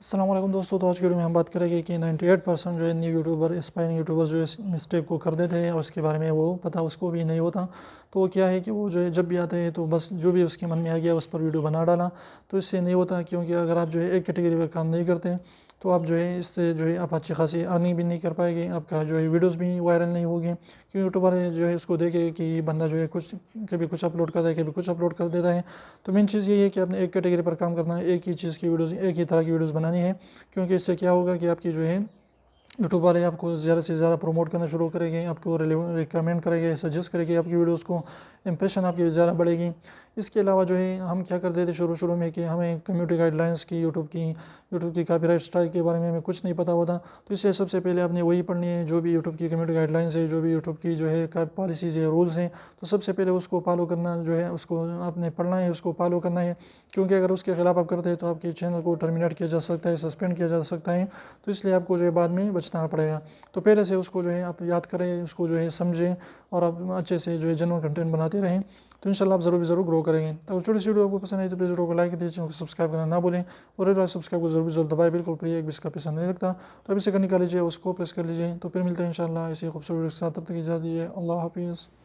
अस्सलाम वालेकुम दोस्तों। तो आज की वीडियो में हम बात करेंगे कि 98% जो है न्यू यूट्यूबर एस्पायरिंग यूट्यूबर जो है इस मिस्टेक को कर देते हैं और उसके बारे में वो पता उसको भी नहीं होता। तो वो क्या है कि वो जो है जब भी आते हैं तो बस जो भी उसके मन में आ गया उस पर वीडियो बना डाला। तो इससे नहीं होता, क्योंकि अगर आप जो है एक कैटेगरी पर काम नहीं करते तो आप जो है इससे जो है आप अच्छी खासी अर्निंग भी नहीं कर पाएंगे, आपका जो है वीडियोस भी वायरल नहीं होगी। क्योंकि यूट्यूबर जो है उसको देखे कि ये बंदा जो है कुछ कभी कुछ अपलोड करता है, कभी कुछ अपलोड कर देता है। तो मेन चीज़ ये है कि आपने एक कैटेगरी पर काम करना है, एक ही चीज़ की वीडियोस, एक ही तरह की वीडियोस बनानी है। क्योंकि इससे क्या होगा कि आपकी जो है यूट्यूब वाले आपको ज़्यादा से ज़्यादा प्रमोट करना शुरू करेंगे, आपको रिकमेंड करेंगे, सजेस्ट करेंगे आपकी वीडियोस को, इंप्रेशन आपकी ज़्यादा बढ़ेगी। इसके अलावा जो है हम क्या करते थे शुरू शुरू में कि हमें कम्युनिटी गाइडलाइंस की, यूट्यूब की कॉपीराइट स्ट्राइक के बारे में हमें कुछ नहीं पता होता। तो इससे सबसे पहले आपने वही पढ़नी है, जो भी यूट्यूब की कम्युनिटी गाइडलाइंस है, जो भी यूट्यूब की जो है पॉलिसीज़ है, रूल्स हैं, तो सबसे पहले उसको फॉलो करना जो है, उसको आपने पढ़ना है, उसको फॉलो करना है। क्योंकि अगर उसके खिलाफ आप करते हैं तो आपके चैनल को टर्मिनेट किया जा सकता है, सस्पेंड किया जा सकता है। तो इसलिए आपको जो है बाद में बचना पड़ेगा। तो पहले से उसको जो है आप याद करें, उसको जो है समझें और आप अच्छे से जो है जेन्युइन कंटेंट बनाते रहें। तो इंशाल्लाह आप ज़रूर ग्रो करेंगे। तो छोटी सी वीडियो आपको पसंद आई तो प्लीज़ वीडियो को लाइक दीजिए, चैनल को सब्सक्राइब करना ना भूलें और सब्सक्राइब को ज़रूर दबाए, बिल्कुल फ्री है, एक भी इसका पैसा नहीं लगता। तो अभी से निकाल लीजिए, उसको प्रेस कर लीजिए। तो फिर मिलते हैं इंशाल्लाह ऐसी खूबसूरत वीडियो के साथ, तब तक इजाज़त दीजिए। अल्लाह हाफिज़।